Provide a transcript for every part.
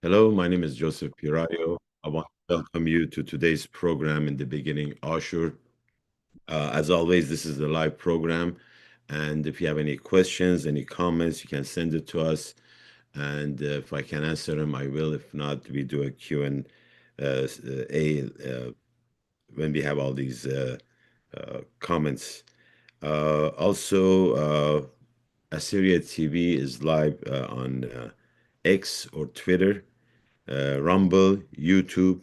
Hello, my name is Joseph Pirayo. I want to welcome you to today's program in the beginning, Ashur. As always, this is a live program, and if you have any questions, any comments, you can send it to us, and if I can answer them, I will. If not, we do a Q and A when we have all these comments. Also, Assyria TV is live on X or Twitter, Rumble, YouTube,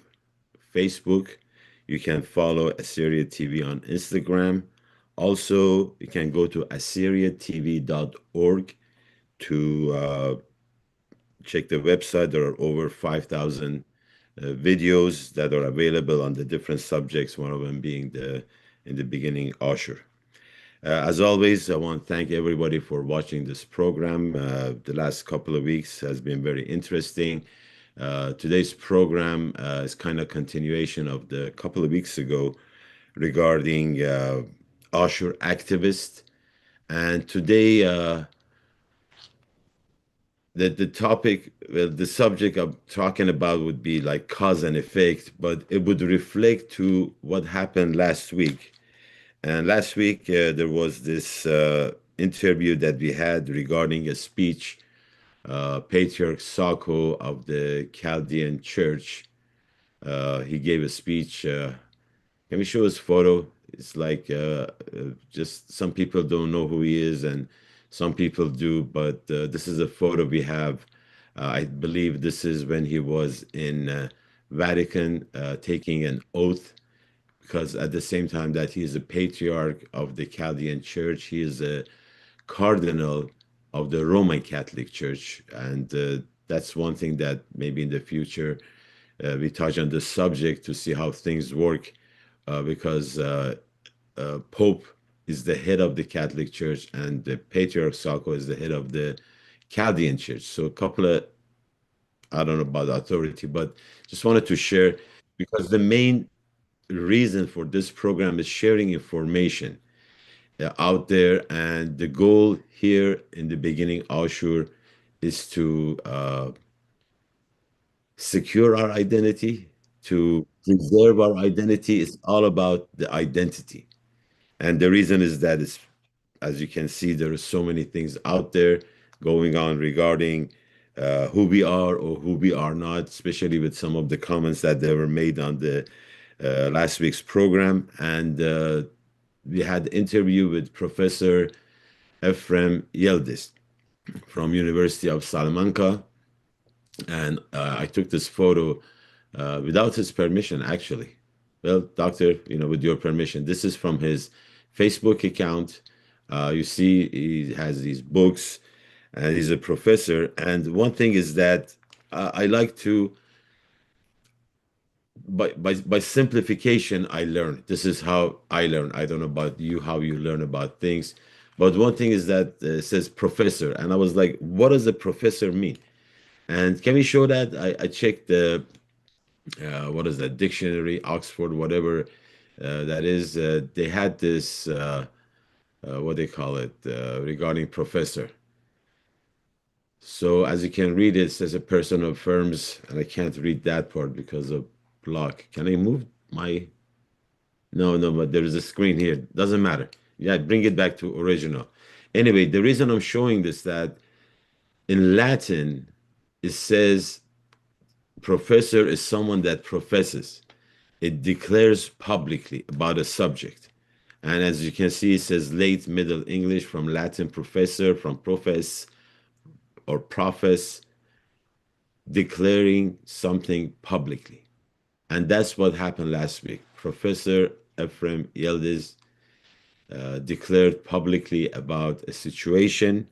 Facebook. You can follow Assyria TV on Instagram. Also, you can go to assyriatv.org to check the website. There are over 5,000 videos that are available on the different subjects, one of them being in the beginning, Ashur. As always, I want to thank everybody for watching this program. The last couple of weeks has been very interesting. Today's program is kind of continuation of the couple of weeks ago regarding Ashur activists. And today, the topic, well, the subject I'm talking about would be like cause and effect, but it would reflect to what happened last week. And last week, there was this interview that we had regarding a speech, Patriarch Sako of the Chaldean Church. He gave a speech. Can we show his photo? It's like just some people don't know who he is, and some people do. But this is a photo we have. I believe this is when he was in Vatican taking an oath, because at the same time that he is a patriarch of the Chaldean Church, he is a cardinal of the Roman Catholic Church, and that's one thing that maybe in the future we touch on the subject to see how things work, because Pope is the head of the Catholic Church, and the Patriarch Sako is the head of the Chaldean Church. So a couple of, I don't know about authority, but just wanted to share because the main reason for this program is sharing information out there. And the goal here in the beginning, Ashur, is to secure our identity, to preserve our identity. It's all about the identity. And the reason is that it's, as you can see, there are so many things out there going on regarding who we are or who we are not, especially with some of the comments that they were made on the last week's program. And we had interview with Professor Ephraim Yildiz from University of Salamanca, and I took this photo without his permission, actually. Well, doctor, with your permission. This is from his Facebook account. You see, he has these books, and he's a professor. And one thing is that I like to, by simplification, I learn. This is how I learn. I don't know about you, how you learn about things. But one thing is that it says professor. And I was like, what does a professor mean? And can we show that? I checked the, what is that, dictionary, Oxford, whatever that is. They had this, what they call it, regarding professor. So as you can read, it says a person who affirms, and I can't read that part because of block. Can I move my? No, no, but there is a screen here. Doesn't matter. Yeah, bring it back to original. Anyway, the reason I'm showing this that in Latin it says professor is someone that professes. It declares publicly about a subject. And as you can see, it says late Middle English from Latin professor, from profess or profess, declaring something publicly. And that's what happened last week. Professor Ephraim Yildiz declared publicly about a situation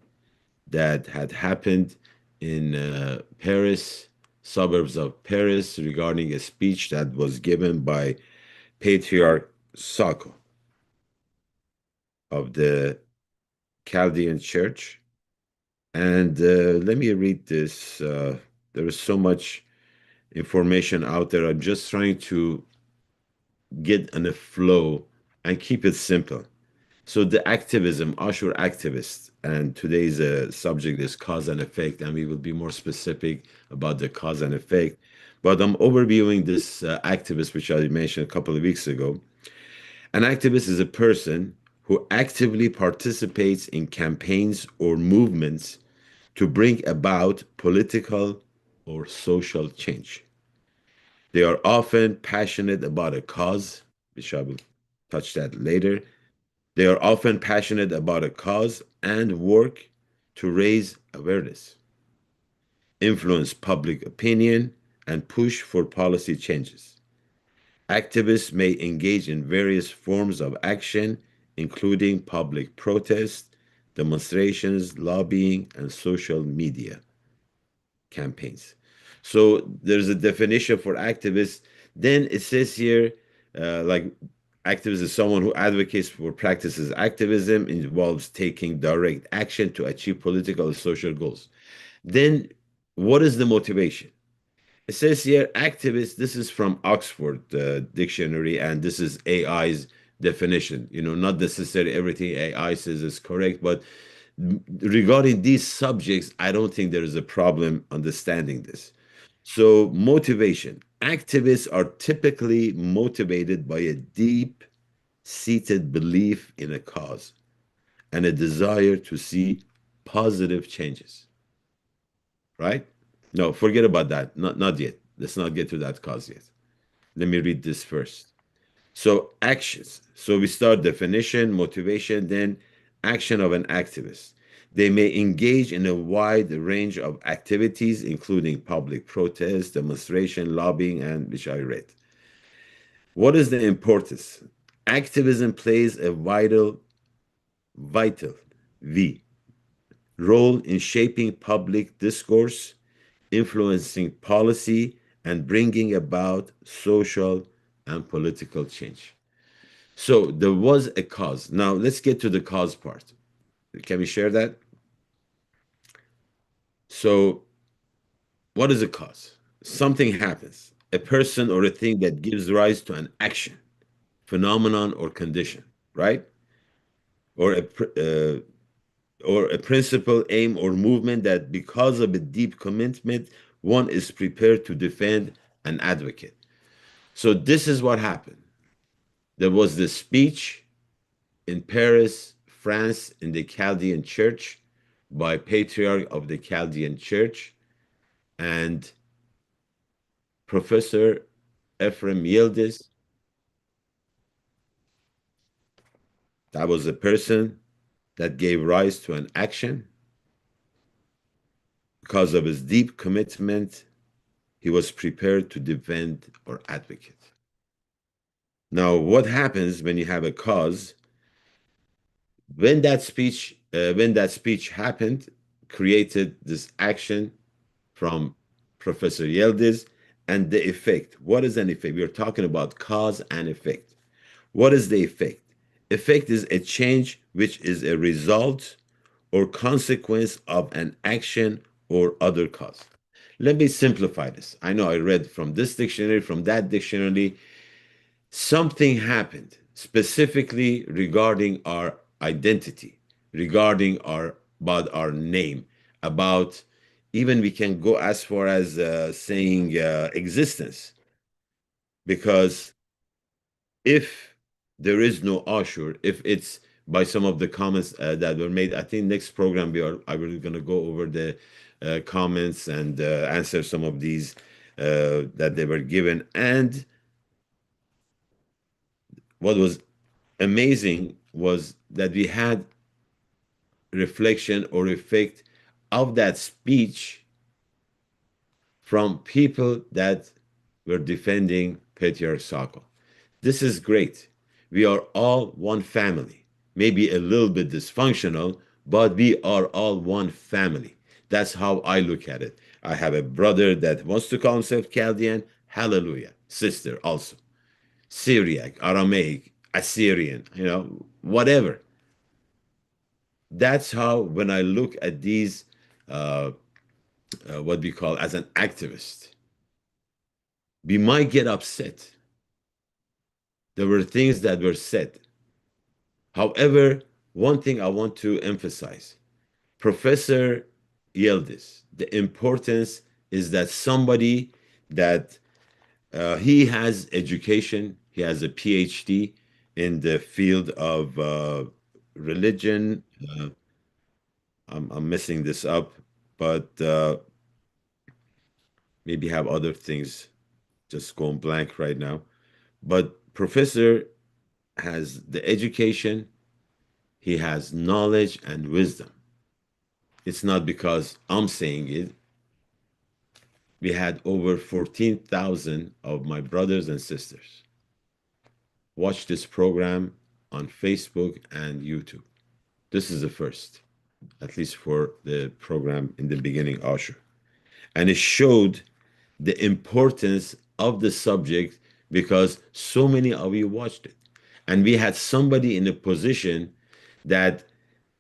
that had happened in Paris, suburbs of Paris, regarding a speech that was given by Patriarch Sako of the Chaldean Church. And let me read this. There is so much information out there. I'm just trying to get in a flow and keep it simple. So the activism, Ashur activists, and today's subject is cause and effect, and we will be more specific about the cause and effect. But I'm overviewing this activist, which I mentioned a couple of weeks ago. An activist is a person who actively participates in campaigns or movements to bring about political or social change. They are often passionate about a cause, which I will touch that later. They are often passionate about a cause and work to raise awareness, influence public opinion, and push for policy changes. Activists may engage in various forms of action, including public protest, demonstrations, lobbying, and social media campaigns. So there's a definition for activists. Then it says here, like activist is someone who advocates for practices activism involves taking direct action to achieve political and social goals. Then what is the motivation? It says here, activist, this is from Oxford Dictionary, and this is AI's definition. Not necessarily everything AI says is correct, but regarding these subjects, I don't think there is a problem understanding this. So, motivation. Activists are typically motivated by a deep seated belief in a cause and a desire to see positive changes, right? No, forget about that. Not yet. Let's not get to that cause yet. Let me read this first. So, actions. So, we start definition, motivation, then action of an activist. They may engage in a wide range of activities, including public protest, demonstration, lobbying, and which I read. What is the importance? Activism plays a vital V role in shaping public discourse, influencing policy, and bringing about social and political change. So there was a cause. Now let's get to the cause part. Can we share that? So, what is a cause? Something happens, a person or a thing that gives rise to an action, phenomenon, or condition, right? Or a principle, aim, or movement that, because of a deep commitment, one is prepared to defend and advocate. So this is what happened. There was this speech in Paris, France, in the Chaldean Church by Patriarch of the Chaldean Church and Professor Ephraim Yildiz. That was a person that gave rise to an action because of his deep commitment. He was prepared to defend or advocate. Now, what happens when you have a cause? When that speech happened, created this action from Professor Yildiz, and the effect. What is an effect? We're talking about cause and effect. What is the effect? Effect is a change which is a result or consequence of an action or other cause. Let me simplify this. I know I read from this dictionary, from that dictionary. Something happened specifically regarding our identity, regarding our name, about even we can go as far as saying existence, because if there is no Ashur, if it's by some of the comments that were made, I think next program I will going to go over the comments and answer some of these that they were given. And what was amazing was that we had reflection or effect of that speech from people that were defending patriarchal. This is great. We are all one family, maybe a little bit dysfunctional, but we are all one family. That's how I look at it. I have a brother that wants to call himself Chaldean. Hallelujah. Sister also. Syriac, Aramaic, Assyrian, whatever. That's how, when I look at these, uh, what we call as an activist, we might get upset. There were things that were said. However, one thing I want to emphasize, Professor Yildiz, the importance is that somebody that he has education, he has a PhD in the field of religion. I'm messing this up, but maybe have other things just going blank right now. But Professor has the education, he has knowledge and wisdom. It's not because I'm saying it. We had over 14,000 of my brothers and sisters watch this program on Facebook and YouTube. This is the first, at least for the program in the beginning, Ashur. And it showed the importance of the subject because so many of you watched it. And we had somebody in a position that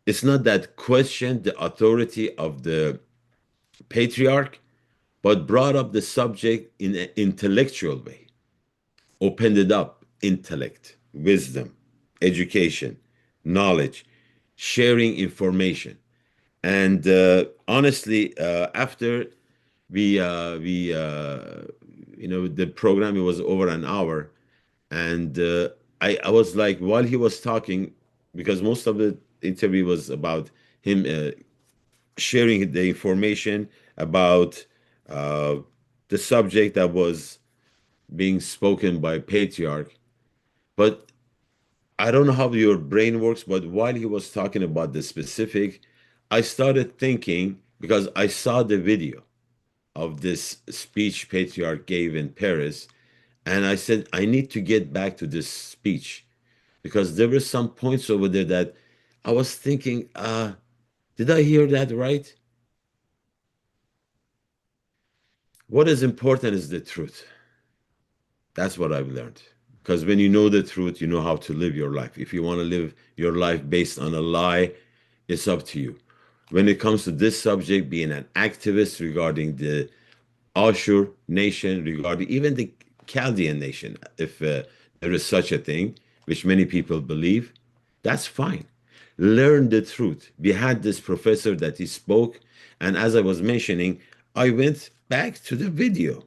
it's not that questioned the authority of the patriarch, but brought up the subject in an intellectual way, opened it up, intellect, wisdom, education, knowledge, sharing information. And honestly, after the program, it was over an hour, and I was like, while he was talking, because most of the interview was about him sharing the information about uh, the subject that was being spoken by patriarch. But I don't know how your brain works, but while he was talking about the specific, I started thinking because I saw the video of this speech patriarch gave in Paris, and I said, I need to get back to this speech because there were some points over there that I was thinking, did I hear that right? What is important is the truth. That's what I've learned. Because when you know the truth, you know how to live your life. If you want to live your life based on a lie, it's up to you. When it comes to this subject, being an activist regarding the Ashur nation, regarding even the Chaldean nation, if there is such a thing, which many people believe, that's fine. Learn the truth. We had this professor that he spoke, and as I was mentioning, I went back to the video.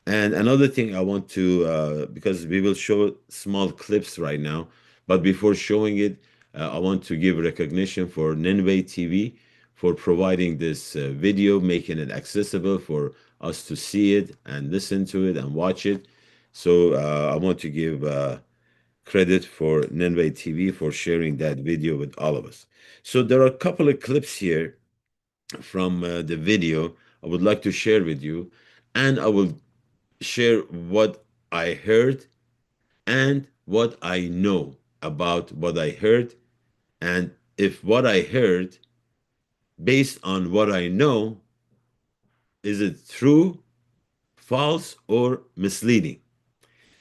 And another thing I want to, because we will show small clips right now, but before showing it, I want to give recognition for Nineveh TV for providing this video, making it accessible for us to see it and listen to it and watch it. So I want to give credit for Nineveh TV for sharing that video with all of us. So there are a couple of clips here from the video I would like to share with you, and I will share what I heard and what I know about what I heard. And if what I heard, based on what I know, is it true, false, or misleading?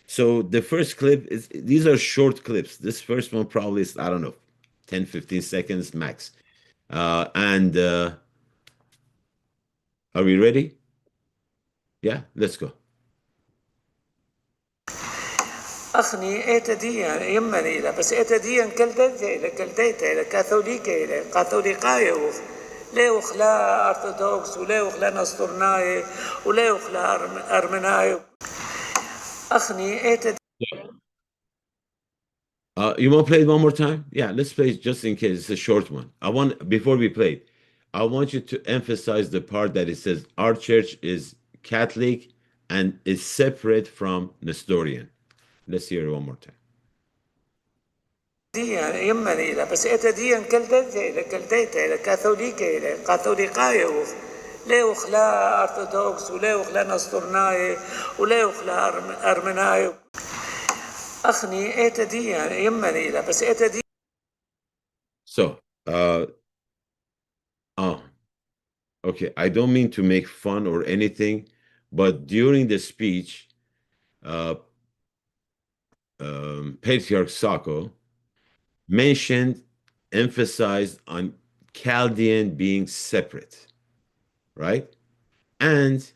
So the first clip is, these are short clips. This first one probably is, I don't know, 10, 15 seconds max. And are we ready? Yeah, let's go. أخني إيتديا يمني إلى بس إيتديا كلديتا إلى كلديتا إلى كاثوليكا إلى كاثوليقايا لا وخلا أرثوذكس ولا وخلا نسطورناي ولا وخلا أرمناي أخني إيتديا. You want to play it one more time? Yeah, let's play it just in case. It's a short one. Before we play it, I want you to emphasize the part that it says our church is Catholic and is separate from Nestorian. Let's hear it one more time. يمني إلى بس إيتديا كلديتا إلى كلديتا إلى كاثوليكا إلى كاثوليقايا لا وخلا أرثوذكس ولا وخلا نسطورناي ولا وخلا أرمناي أخني إيتديا يمني إلى بس إيتديا. So, oh, okay. I don't mean to make fun or anything, but during the speech, uh, Patriarch Sako mentioned, emphasized on Chaldean being separate, right? And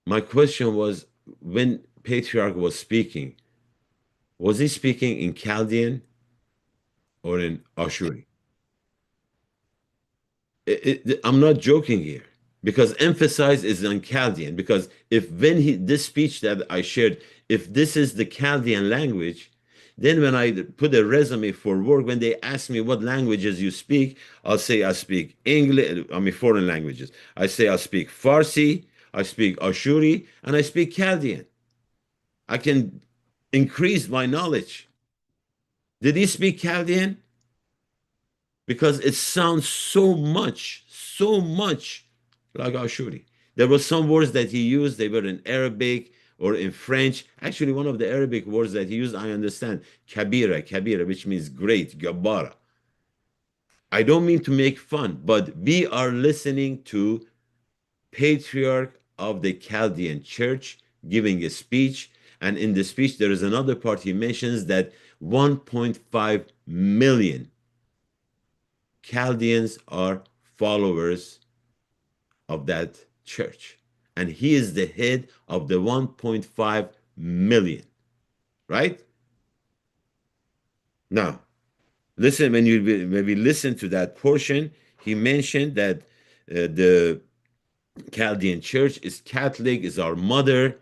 my question was, when Patriarch was speaking, was he speaking in Chaldean or in Ashuri? I'm not joking here because emphasize is on Chaldean. Because if when this speech that I shared, if this is the Chaldean language, then when I put a resume for work, when they ask me what languages you speak, I'll say I speak English, I mean foreign languages. I say I speak Farsi, I speak Ashuri, and I speak Chaldean. I can increase my knowledge. Did he speak Chaldean? Because it sounds so much like Ashuri. There were some words that he used, they were in Arabic or in French. Actually, one of the Arabic words that he used, I understand. Kabira, which means great, Gabbara. I don't mean to make fun, but we are listening to patriarch of the Chaldean church giving a speech. And in the speech, there is another part he mentions that 1.5 million Chaldeans are followers of that church. And he is the head of the 1.5 million, right? Now, listen, when you maybe listen to that portion, he mentioned that the Chaldean church is Catholic, is our mother,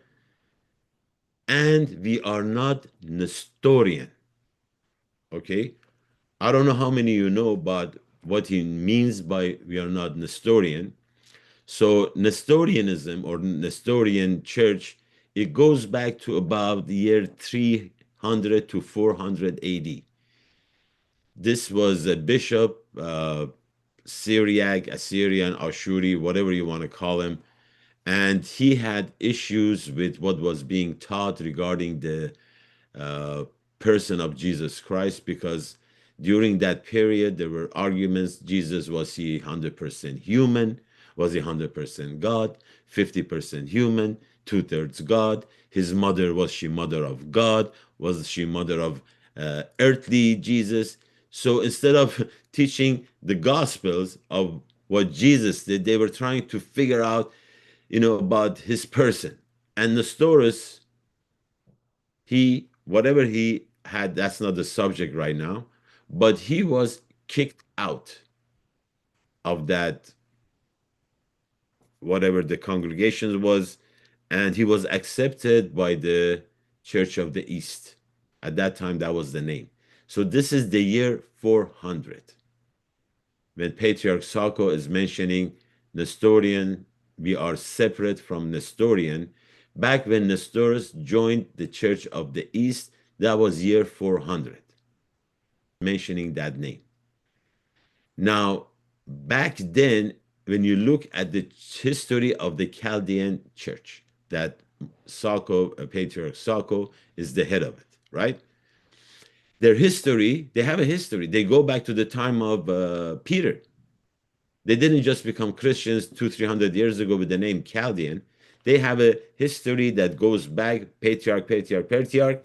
and we are not Nestorian. Okay? I don't know how many you know about what he means by we are not Nestorian. So Nestorianism or Nestorian church, it goes back to about the year 300 to 400 AD. This was a bishop, Syriac, Assyrian, Ashuri, whatever you want to call him, and he had issues with what was being taught regarding the uh, person of Jesus Christ, because during that period there were arguments. Jesus, was he 100% human? Was he 100% God? 50% human, two-thirds God? His mother, was she mother of God? Was she mother of earthly Jesus? So instead of teaching the gospels of what Jesus did, they were trying to figure out, about his person. And Nestorius, he, whatever he had, that's not the subject right now, but he was kicked out of that, whatever the congregation was, and he was accepted by the Church of the East. At that time, that was the name. So this is the year 400. When Patriarch Sako is mentioning Nestorian, we are separate from Nestorian. Back when Nestorius joined the Church of the East, that was year 400, mentioning that name. Now, back then, when you look at the history of the Chaldean church, that Sako, Patriarch Sako, is the head of it, right? Their history, they have a history. They go back to the time of Peter. They didn't just become Christians 200-300 years ago with the name Chaldean. They have a history that goes back, patriarch.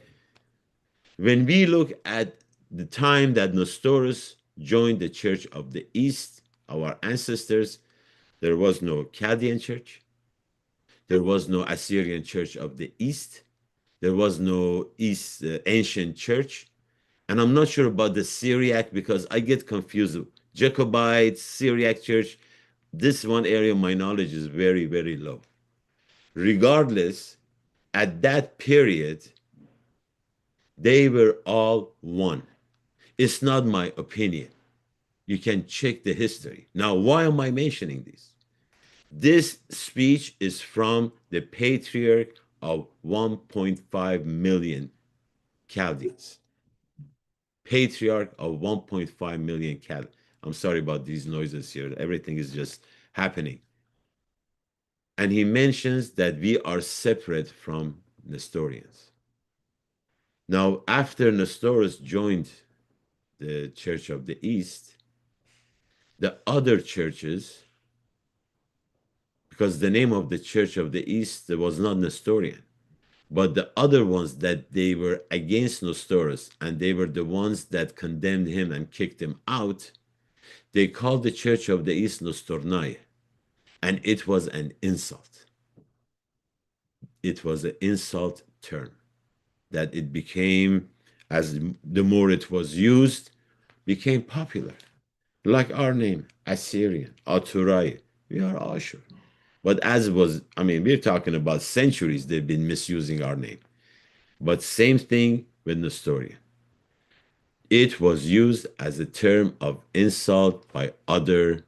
When we look at the time that Nestorius joined the Church of the East, our ancestors, there was no Chaldean church. There was no Assyrian Church of the East. There was no East ancient church. And I'm not sure about the Syriac because I get confused. Jacobite, Syriac church, this one area of my knowledge is very, very low. Regardless, at that period, they were all one. It's not my opinion. You can check the history. Now, why am I mentioning this? This speech is from the patriarch of 1.5 million Chaldeans. Patriarch of 1.5 million Chaldeans. I'm sorry about these noises here. Everything is just happening. And he mentions that we are separate from Nestorians. Now, after Nestorius joined the Church of the East, the other churches, because the name of the Church of the East was not Nestorian, but the other ones that they were against Nestorius and they were the ones that condemned him and kicked him out, they called the Church of the East Nostornai, and it was an insult. It was an insult term that it became, as the more it was used, became popular. Like our name, Assyrian, Aturai. We are Ashur. But as was, I mean, we're talking about centuries they've been misusing our name. But same thing with Nestorian. It was used as a term of insult by other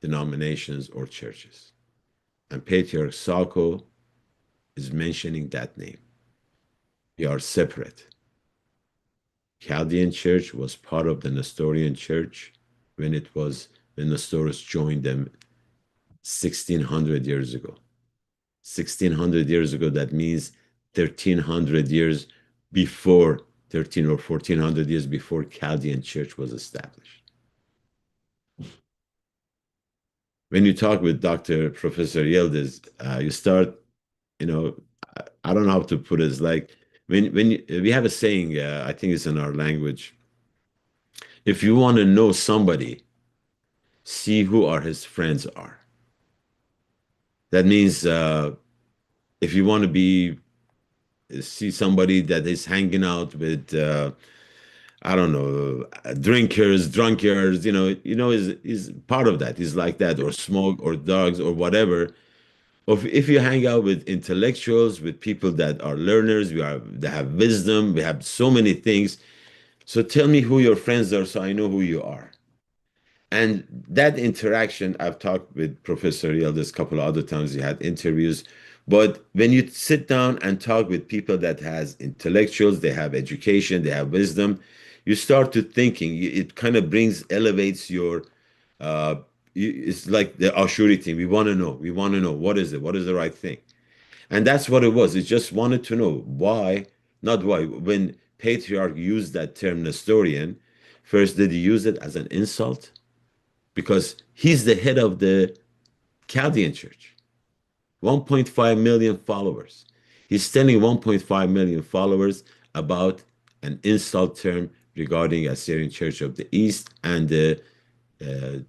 denominations or churches. And Patriarch Sako is mentioning that name. We are separate. Chaldean Church was part of the Nestorian Church when it was when Nestorius joined them 1600 years ago. 1600 years ago, that means 1300 years before, 13 or 1400 years before Chaldean Church was established. When you talk with Dr. Professor Yildiz, you start, you know, I don't know how to put it. It's like we have a saying, I think it's in our language. If you want to know somebody, see who are his friends are. That means if you want to be see somebody that is hanging out with I don't know drinkers, drunkards, is part of that. He's like that, or smoke, or drugs, or whatever. Or if you hang out with intellectuals, with people that are learners, they have wisdom, we have so many things. So tell me who your friends are, so I know who you are. And that interaction, I've talked with Professor Yildiz a couple of other times. He had interviews. But when you sit down and talk with people that has intellectuals, they have education, they have wisdom, you start to thinking. It kind of elevates your. Uh, it's like the Ashuri thing. We want to know. We want to know what is it. What is the right thing? And that's what it was. It just wanted to know why, not why. When Patriarch used that term Nestorian, first did he use it as an insult? Because he's the head of the Chaldean church, 1.5 million followers. He's telling 1.5 million followers about an insult term regarding Assyrian Church of the East and the uh,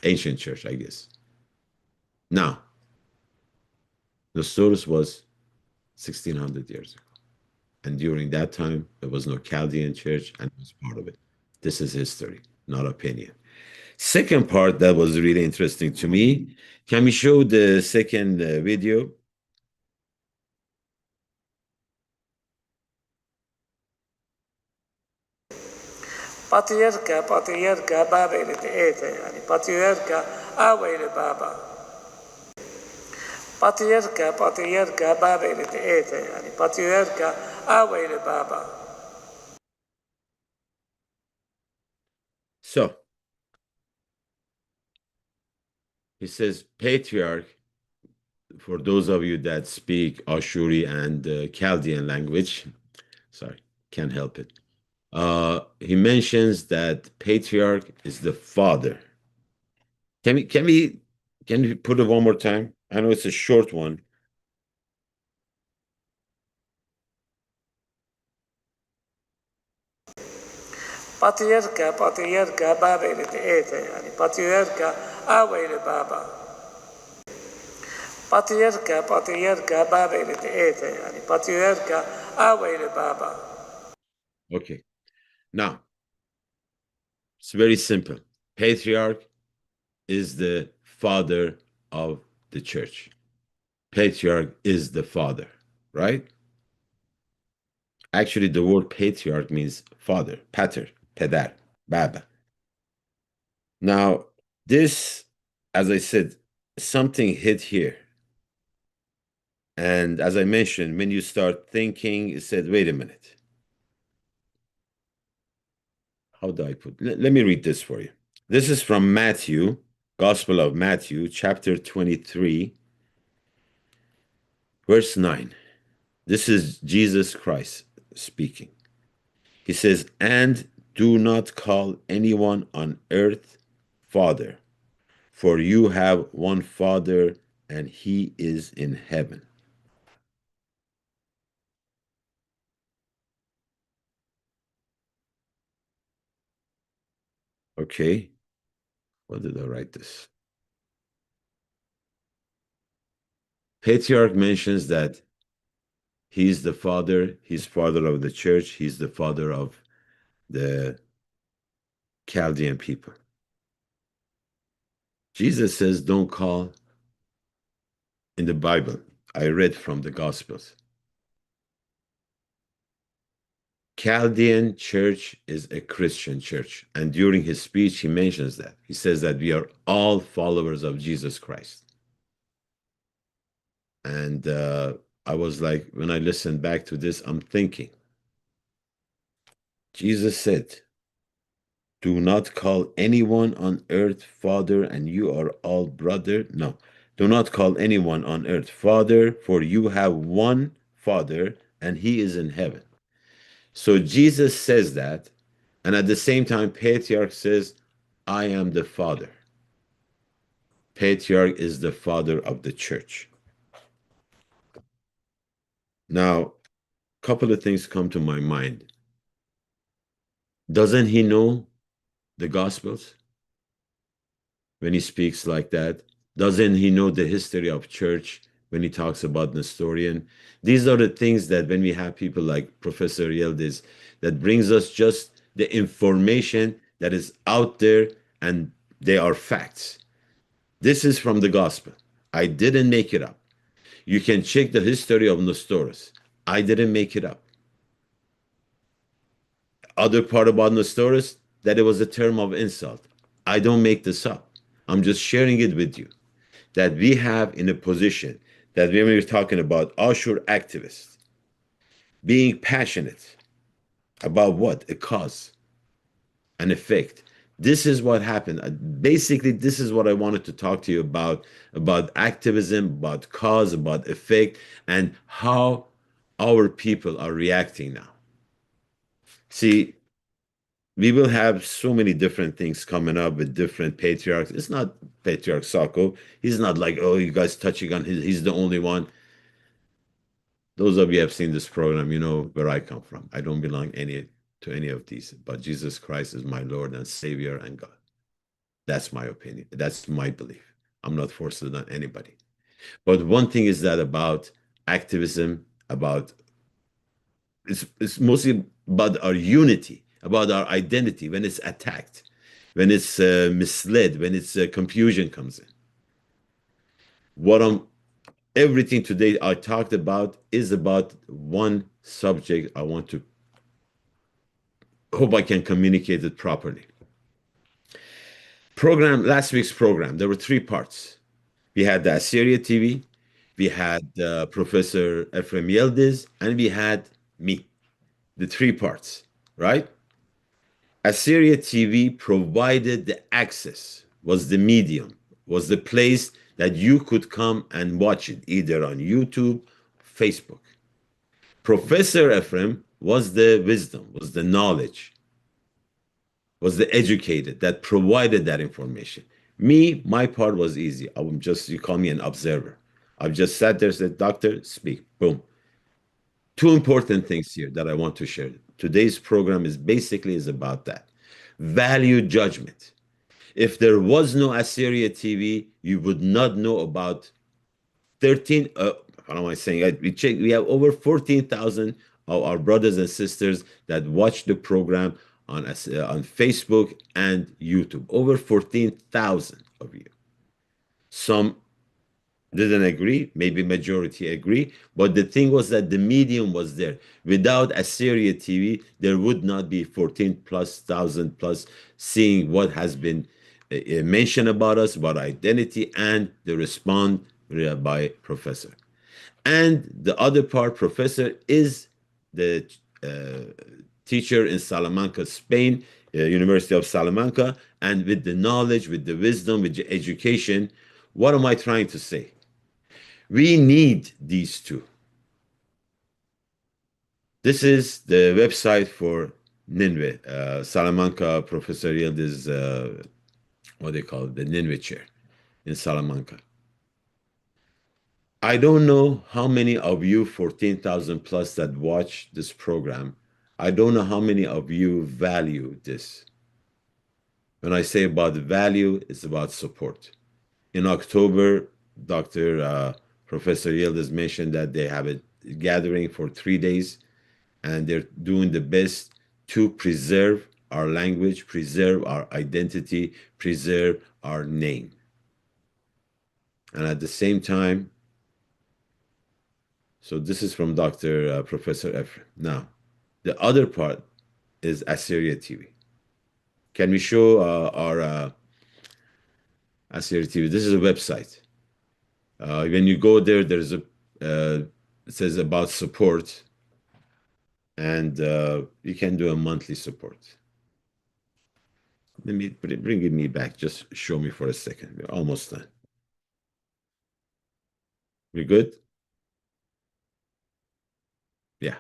ancient church, I guess. Now, the source was 1600 years ago. And during that time, there was no Chaldean church, and it was part of it. This is history, not opinion. Second part that was really interesting to me. Can we show the second video? بطيركا بطيركا بابا إلى تأتي يعني بطيركا آوى إلى بابا بطيركا بطيركا بابا إلى تأتي يعني بطيركا آوى إلى بابا. So he says, patriarch, for those of you that speak Ashuri and Chaldean language, sorry, can't help it. He mentions that patriarch is the father. Can we put it one more time? I know it's a short one. بطيركا بطيركا بابا إلى تأتي يعني بطيركا آوى إلى بابا بطيركا بطيركا بابا إلى تأتي يعني بطيركا آوى إلى بابا. Okay. Now, it's very simple. Patriarch is the father of the church. Patriarch is the father, right? Actually, the word patriarch means father, pater, pedar, baba. Now, this, as I said, something hit here. And as I mentioned, when you start thinking, it said, wait a minute. How do I put? Let me read this for you. This is from Matthew, Gospel of Matthew, chapter 23, verse 9. This is Jesus Christ speaking. He says, and do not call anyone on earth Father, for you have one Father, and he is in heaven. Okay, what did I write this? Patriarch mentions that he's the father, he's father of the church, he's the father of the Chaldean people. Jesus says, don't call in the Bible. I read from the Gospels. Chaldean church is a Christian church. And during his speech, he mentions that. He says that we are all followers of Jesus Christ. And I was like, when I listened back to this, I'm thinking, Jesus said, do not call anyone on earth father, and you are all brother. No, do not call anyone on earth father, for you have one father, and he is in heaven. So Jesus says that, and at the same time, Patriarch says, I am the father. Patriarch is the father of the church. Now, a couple of things come to my mind. Doesn't he know the Gospels when he speaks like that? Doesn't he know the history of church when he talks about Nestorian? These are the things that when we have people like Professor Yildiz, that brings us just the information that is out there and they are facts. This is from the gospel. I didn't make it up. You can check the history of Nestorius. I didn't make it up. Other part about Nestorius, that it was a term of insult. I don't make this up. I'm just sharing it with you. That we have in a position that when we're talking about Ashur activists being passionate about what? A cause, an effect. This is what happened. Basically, this is what I wanted to talk to you about activism, about cause, about effect, and how our people are reacting now. See, we will have so many different things coming up with different patriarchs. It's not Patriarch Sako. He's not like, oh, you guys touching on he's the only one. Those of you have seen this program, you know where I come from. I don't belong to any of these, but Jesus Christ is my Lord and Savior and God. That's my opinion. That's my belief. I'm not forced on anybody. But one thing is that about activism, about it's mostly about our unity, about our identity when it's attacked, when it's misled, when it's confusion comes in. What I'm everything today I talked about is about one subject. I want to hope I can communicate it properly. Last week's program, there were three parts. We had the Assyria TV, we had Professor Ephraim Yildiz, and we had me. The three parts, right? Assyria TV provided the access, was the medium, was the place that you could come and watch it, either on YouTube, Facebook. Professor Ephraim was the wisdom, was the knowledge, was the educated that provided that information. Me, my part was easy. You call me an observer. I've just sat there, said, Doctor, speak, boom. Two important things here that I want to share. Today's program is about that. Value judgment. If there was no Assyria TV, you would not know about 13, what am I saying? We have over 14,000 of our brothers and sisters that watch the program on Facebook and YouTube. Over 14,000 of you. Some didn't agree, maybe majority agree, but the thing was that the medium was there. Without Assyria TV, there would not be 14 plus thousand plus seeing what has been mentioned about us, about identity, and the response by Professor. And the other part, Professor is the teacher in Salamanca, Spain, University of Salamanca, and with the knowledge, with the wisdom, with the education. What am I trying to say? We need these two. This is the website for Nineveh, Salamanca, Professor Yildiz, what they call it, the Nineveh chair in Salamanca. I don't know how many of you, 14,000 plus that watch this program, I don't know how many of you value this. When I say about the value, it's about support. In October, Professor Yildiz mentioned that they have a gathering for 3 days and they're doing the best to preserve our language, preserve our identity, preserve our name. And at the same time, so this is from Dr. Professor Ephraim. Now, the other part is Assyria TV. Can we show our Assyria TV? This is a website. When you go there, there's a it says about support, and you can do a monthly support. Let me bring me back. Just show me for a second. We're almost done. We good? Yeah.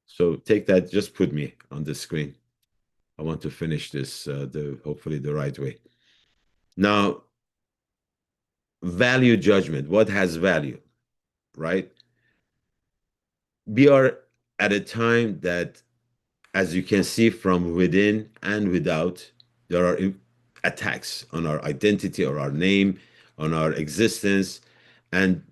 So take that. Just put me on the screen. I want to finish this hopefully the right way. Now, value judgment. What has value, right? We are at a time that, as you can see from within and without, there are attacks on our identity or our name, on our existence. And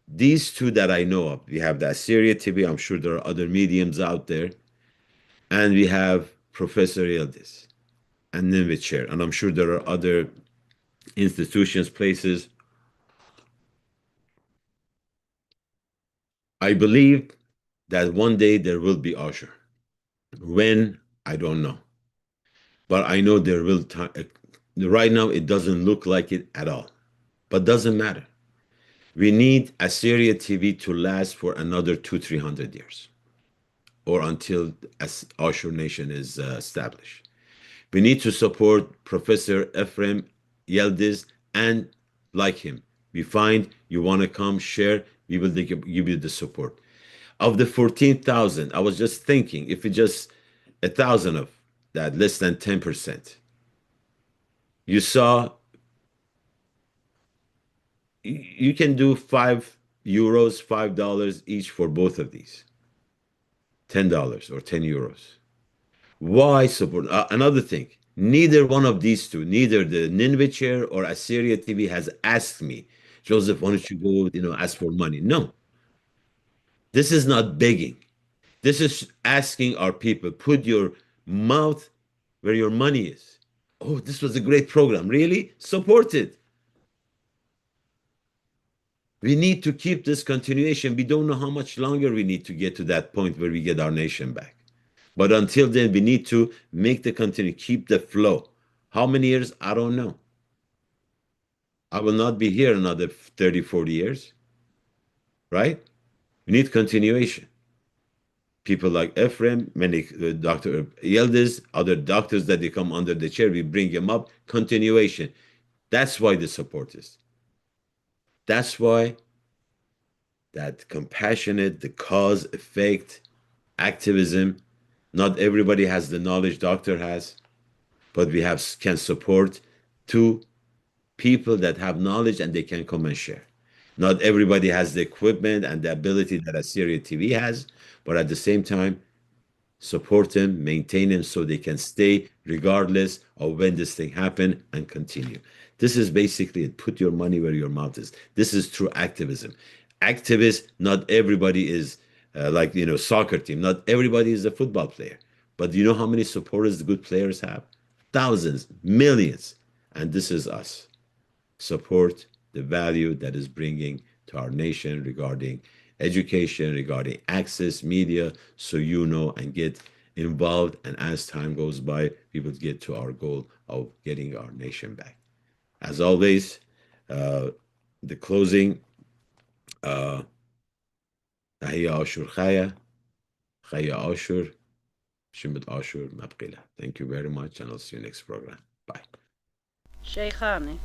these two that I know of, we have the Assyria TV, I'm sure there are other mediums out there, and we have Professor Yildiz and Nineveh Chair, and I'm sure there are other institutions, places. I believe that one day there will be Ashur. When, I don't know. But I know there will right now it doesn't look like it at all. But doesn't matter. We need Assyria TV to last for another 200-300 years, or until Ashur nation is established. We need to support Professor Ephraim Yildiz and like him. We find you want to come share, we will give you the support. Of the 14,000, I was just thinking, if it just 1,000 of that, less than 10%, you saw, you can do €5, $5 each for both of these, $10 or €10. Why support? Another thing, neither one of these two, neither the Nineveh Chair or Assyria TV has asked me, Joseph, why don't you go, ask for money? No, this is not begging. This is asking our people, put your mouth where your money is. Oh, this was a great program. Really? Support it. We need to keep this continuation. We don't know how much longer we need to get to that point where we get our nation back. But until then, we need to make the continue, keep the flow. How many years? I don't know. I will not be here another 30, 40 years, right? We need continuation. People like Ephraim, many Dr. Yildiz, other doctors that they come under the chair, we bring them up. Continuation. That's why the support is. That's why that compassionate, the cause, effect, activism. Not everybody has the knowledge doctor has, but we can support two people that have knowledge and they can come and share. Not everybody has the equipment and the ability that Assyria TV has, but at the same time, support them, maintain them so they can stay regardless of when this thing happen and continue. This is basically it. Put your money where your mouth is. This is true activism. Activists, not everybody is like, soccer team. Not everybody is a football player. But do you know how many supporters the good players have? Thousands, millions. And this is us. Support the value that is bringing to our nation regarding education, regarding access, media, so and get involved. And as time goes by, we will get to our goal of getting our nation back. As always, the closing, Tahiyya Ashur Khaya, Khaya Ashur, Shimit Ashur Mabqila. Thank you very much, and I'll see you next program. Bye. شيخاني